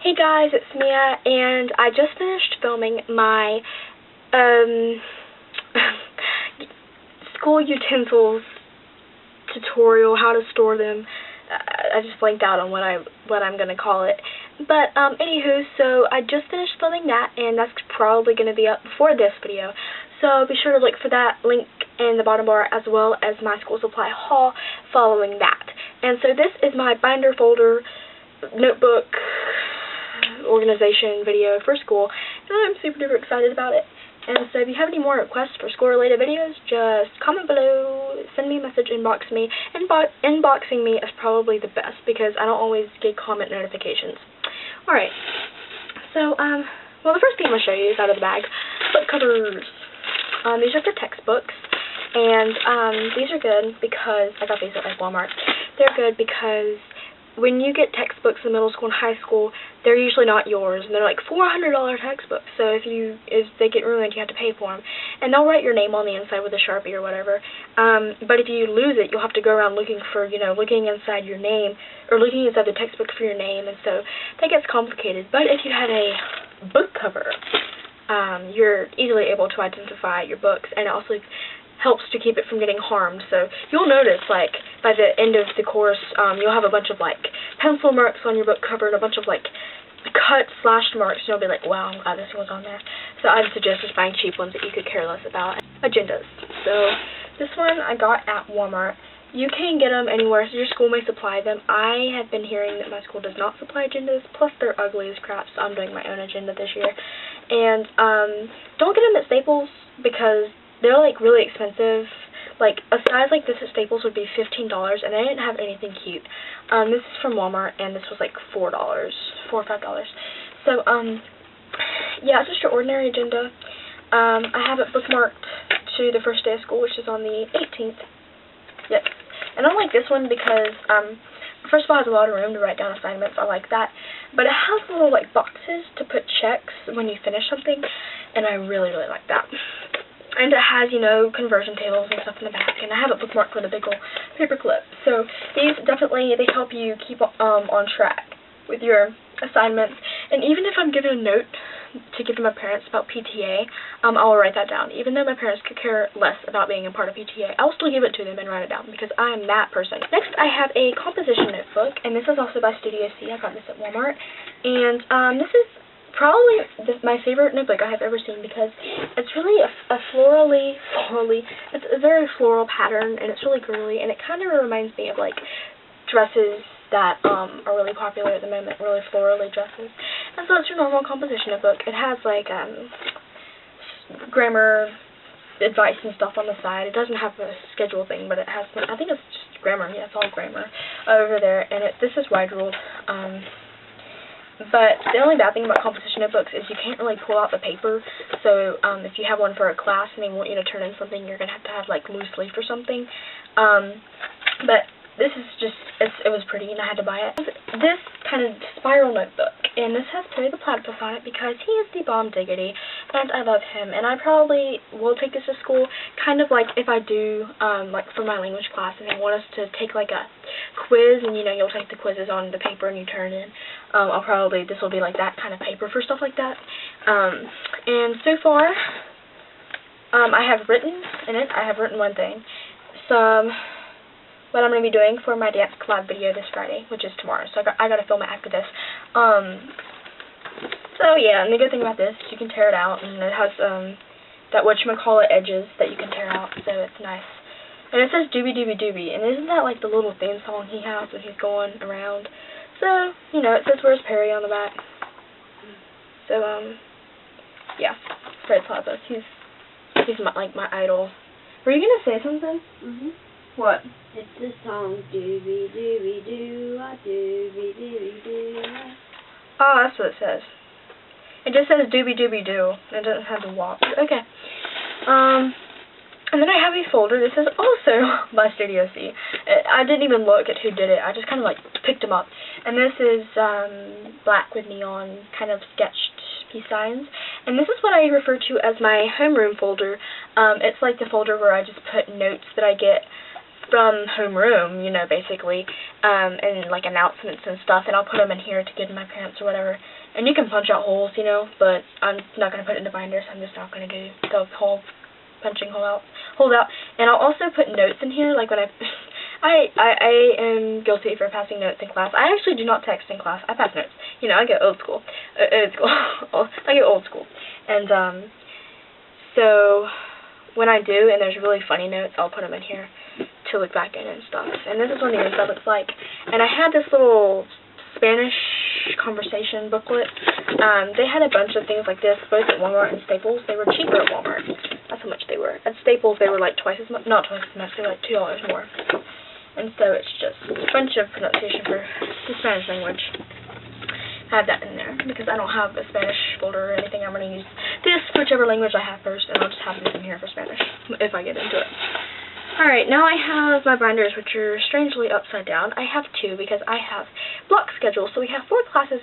Hey guys, it's Mia, and I just finished filming my school utensils tutorial, how to store them. I just blanked out on what I'm gonna call it. But anywho, so I just finished filming that, and that's probably gonna be up before this video. So be sure to look for that link in the bottom bar, as well as my school supply haul following that. And so this is my binder folder notebook organization video for school, and I'm super duper excited about it. And so if you have any more requests for school related videos, just comment below, send me a message, inbox me. Inboxing me is probably the best because I don't always get comment notifications. Alright, so well, the first thing I'm going to show you is out of the bag, book covers. These are for textbooks, and these are good because I got these at Walmart. They're good because when you get textbooks in middle school and high school, they're usually not yours, and they're like $400 textbooks. So if they get ruined, you have to pay for them, and they'll write your name on the inside with a Sharpie or whatever. But if you lose it, you'll have to go around looking for, looking inside your name or looking inside the textbook for your name, and so that gets complicated. But if you have a book cover, you're easily able to identify your books, and it also helps to keep it from getting harmed. So you'll notice, like, by the end of the course, you'll have a bunch of, like, pencil marks on your book cover and a bunch of, like, cut, slashed marks, and you'll be like, wow, I'm glad this was on there. So I'd suggest just buying cheap ones that you could care less about. Agendas. So this one I got at Walmart. You can get them anywhere, so your school may supply them. I have been hearing that my school does not supply agendas, plus they're ugly as crap, so I'm doing my own agenda this year. And don't get them at Staples because they're, like, really expensive. Like, a size like this at Staples would be $15, and they didn't have anything cute. This is from Walmart, and this was, like, $4 or $5. So, yeah, it's just your ordinary agenda. I have it bookmarked to the first day of school, which is on the 18th. Yep. And I like this one because, first of all, it has a lot of room to write down assignments. I like that. But it has little, like, boxes to put checks when you finish something, and I really, really like that. And it has, conversion tables and stuff in the back, and I have it bookmarked with a big old paper clip. So these definitely, they help you keep on track with your assignments. And even if I'm given a note to give to my parents about PTA, I'll write that down. Even though my parents could care less about being a part of PTA, I'll still give it to them and write it down because I am that person. Next, I have a composition notebook, and this is also by Studio C. I got this at Walmart. And this is probably my favorite notebook I have ever seen because it's really a florally, it's a very floral pattern, and it's really girly, and it kind of reminds me of, like, dresses that are really popular at the moment, really florally dresses. And so it's your normal composition notebook. It has, like, grammar advice and stuff on the side. It doesn't have a schedule thing, but it has some, I think it's just grammar. Yeah, it's all grammar over there, and this is wide ruled. But the only bad thing about composition notebooks is you can't really pull out the paper. So if you have one for a class and they want you to turn in something, you're going to have, like, loose leaf or something. But this is just, it was pretty, and I had to buy it. This kind of spiral notebook, and this has Terry the Platypus on it because he is the bomb diggity, and I love him. And I probably will take this to school, kind of like if I do, like, for my language class, and they want us to take, like, a quiz, and, you'll take the quizzes on the paper and you turn in. This will be like that kind of paper for stuff like that. And so far, I have written one thing. What I'm going to be doing for my dance collab video this Friday, which is tomorrow. So I got to film it after this. So yeah, and the good thing about this, you can tear it out, and it has that whatchamacallit edges that you can tear out, so it's nice. And it says doobie doobie doobie, and isn't that like the little theme song he has when he's going around? So, it says Where's Perry on the back. So, yeah, Fred Platypus. He's my idol. Were you gonna say something? Mhm. What? It's the song doobie doobie doo, doobie doobie doo. Oh, that's what it says. It just says doobie doobie doo. It doesn't have the walk. Okay. And then I have a folder. This is also by Studio C. I didn't even look at who did it. I just kind of, like, picked them up. And this is black with neon kind of sketched peace signs. And this is what I refer to as my homeroom folder. It's like the folder where I just put notes that I get from homeroom, basically, and, like, announcements and stuff. And I'll put them in here to give to my parents or whatever. And you can punch out holes, you know, but I'm not going to put it in the binder, so I'm just not going to do the punching holes out. And I'll also put notes in here, like when I am guilty for passing notes in class. I actually do not text in class. I pass notes. You know, I get old school. I get old school. And, so when I do, and there's really funny notes, I'll put them in here to look back in and stuff. And this is what the inside looks like. And I had this little Spanish conversation booklet. They had a bunch of things like this, both at Walmart and Staples. They were cheaper at Walmart. That's how much they were. At Staples, they were like twice as much. Not twice as much. They were like $2 more. And so it's just a bunch of pronunciation for the Spanish language. I have that in there because I don't have a Spanish folder or anything. I'm going to use this, whichever language I have first, and I'll just have this in here for Spanish if I get into it. Alright, now I have my binders, which are strangely upside down. I have two because I have block schedules. So we have four classes,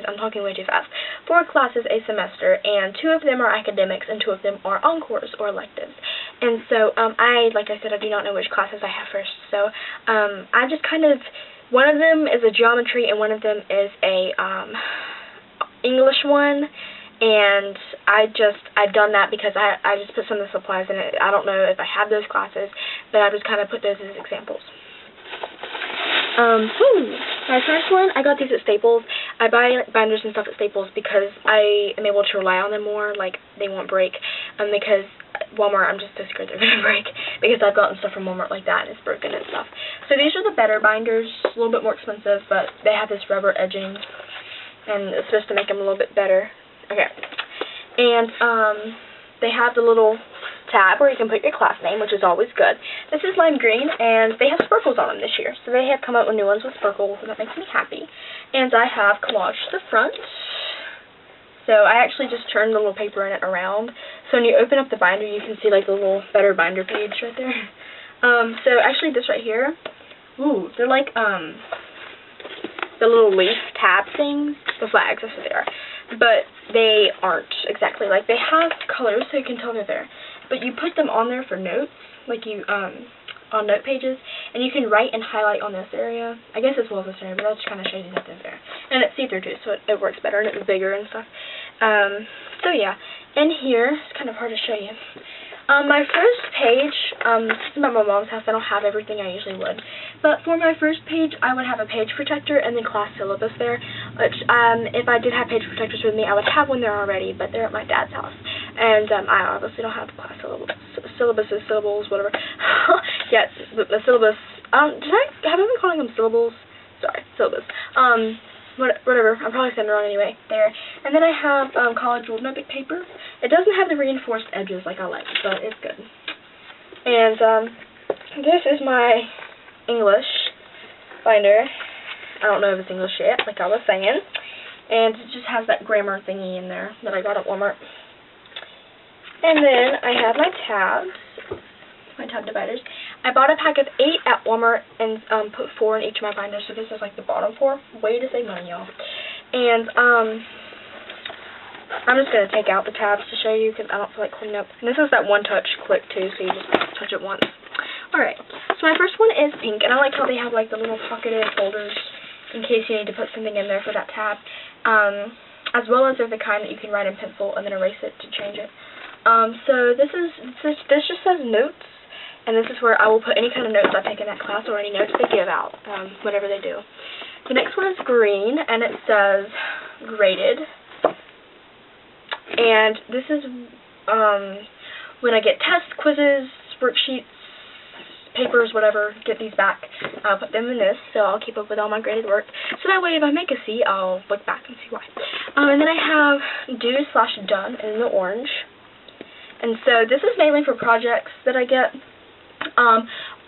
I'm talking way too fast, 4 classes a semester, and 2 of them are academics and 2 of them are encores or electives. And so like I said, I do not know which classes I have first. So I just kind of, one of them is a geometry and one of them is a English one. And I've done that because I just put some of the supplies in it. I don't know if I have those classes, but I just kind of put those as examples. My first one, I got these at Staples. I buy binders and stuff at Staples because I am able to rely on them more, like they won't break. Because Walmart, I'm just so scared they're going to break because I've gotten stuff from Walmart like that and it's broken and stuff. So these are the better binders, a little bit more expensive, but they have this rubber edging and it's supposed to make them a little bit better. Okay, and they have the little tab where you can put your class name, which is always good. This is lime green, and they have sparkles on them this year. So they have come out with new ones with sparkles, and that makes me happy. And I have collaged the front. So I actually just turned the little paper in it around. So when you open up the binder, you can see like the little better binder page right there. So actually this right here, ooh, they're like the little leaf tab things, the flags, that's what they are. But they aren't exactly like, they have colors so you can tell they're there. But you put them on there for notes, like you, on note pages, and you can write and highlight on this area. I guess as well as this area, but that just kind of shows you that they're there. And it's see-through too, so it works better, and it's bigger and stuff. So yeah, in here, it's kind of hard to show you. My first page, this is at my mom's house. I don't have everything I usually would. But for my first page, I would have a page protector and then class syllabus there. Which, if I did have page protectors with me, I would have one there already, but they're at my dad's house. And I obviously don't have class syllables, whatever. Yeah, the syllabus. Have I been calling them syllables? Sorry, syllabus. Whatever, I'm probably saying it wrong anyway, there. And then I have college ruled notebook paper. It doesn't have the reinforced edges like I like, but it's good. And this is my English binder. I don't know if it's English yet, like I was saying. And it just has that grammar thingy in there that I got at Walmart. And then I have my tabs, my tab dividers. I bought a pack of 8 at Walmart and put 4 in each of my binders, so this is like the bottom 4. Way to save money, y'all. And I'm just going to take out the tabs to show you because I don't feel like cleaning up. And this is that one-touch click too, so you just touch it once. Alright, so my first one is pink, and I like how they have like the little pocketed folders in case you need to put something in there for that tab. As well as they're the kind that you can write in pencil and then erase it to change it. So this just says notes. And this is where I will put any kind of notes I take in that class or any notes they give out, whatever they do. The next one is green, and it says graded. And this is when I get tests, quizzes, worksheets, papers, whatever, get these back. I'll put them in this, so I'll keep up with all my graded work. So that way if I make a C, I'll look back and see why. And then I have due/done in the orange. And so this is mainly for projects that I get.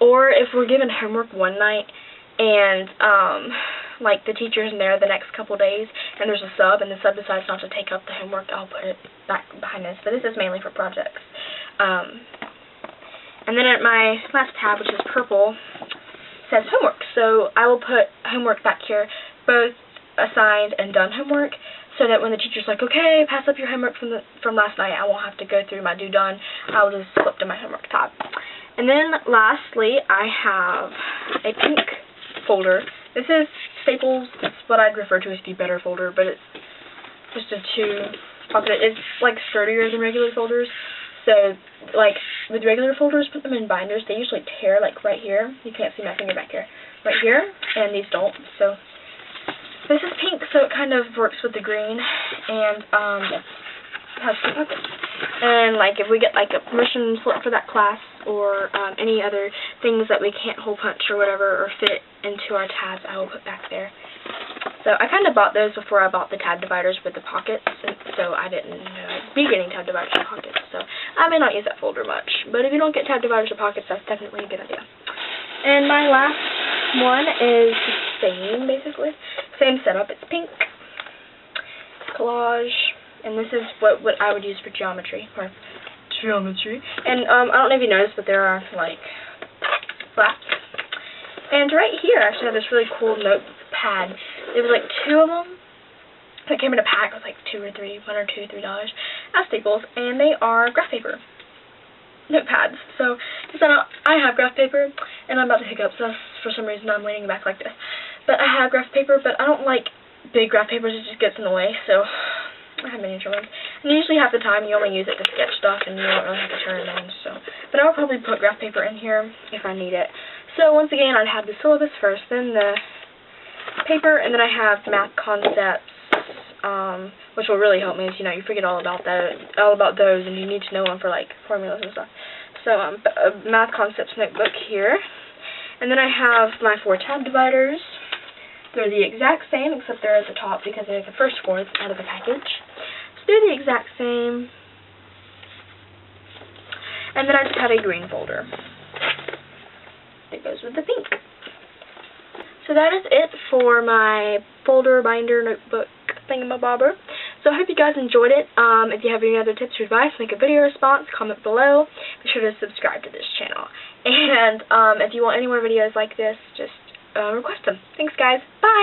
Or if we're given homework one night and like the teacher's in there the next couple days and there's a sub and the sub decides not to take up the homework, I'll put it back behind this. But this is mainly for projects. And then at my last tab, which is purple, says homework. So I will put homework back here, both assigned and done homework, so that when the teacher's like, okay, pass up your homework from last night, I won't have to go through my due done. I'll just flip to my homework tab. And then lastly, I have a pink folder. This is Staples. It's what I'd refer to as the better folder, but it's just a 2-pocket. It's like sturdier than regular folders. So, like, with regular folders, put them in binders, they usually tear, like, right here. You can't see my finger back here. Right here, and these don't. So, this is pink, so it kind of works with the green, and, has 2 pockets. And, like, if we get, like, a permission slip for that class, or, any other things that we can't hole punch or whatever, or fit into our tabs, I will put back there. So, I kind of bought those before I bought the tab dividers with the pockets, and so I didn't know I'd be getting tab dividers and pockets, so I may not use that folder much. But if you don't get tab dividers or pockets, that's definitely a good idea. And my last one is the same, basically. Same setup. It's pink. Collage. And this is what I would use for geometry. And, I don't know if you noticed, but there are, like, flaps. And right here, I actually have this really cool notepad. There was, like, 2 of them. It came in a pack with, like, $1 or $3 at Staples. And they are graph paper notepads. So, I have graph paper, and I'm about to hiccup, so for some reason I'm leaning back like this. But I have graph paper, but I don't like big graph papers, it just gets in the way, so I have miniature ones. And usually half the time you only use it to sketch stuff, and you don't really have to turn it in, so. But I'll probably put graph paper in here if I need it. So once again, I'd have the syllabus first, then the paper, and then I have math concepts, which will really help me, as you know, you forget all about those, and you need to know them for, like, formulas and stuff. So, a math concepts notebook here. And then I have my 4 tab dividers. They're the exact same, except they're at the top because they're the first 4 out of the package. So they're the exact same. And then I just have a green folder that goes with the pink. So that is it for my folder, binder, notebook, thingamabobber. So I hope you guys enjoyed it. If you have any other tips or advice, make a video response, comment below. Be sure to subscribe to this channel. And if you want any more videos like this, just request them. Thanks, guys. Bye!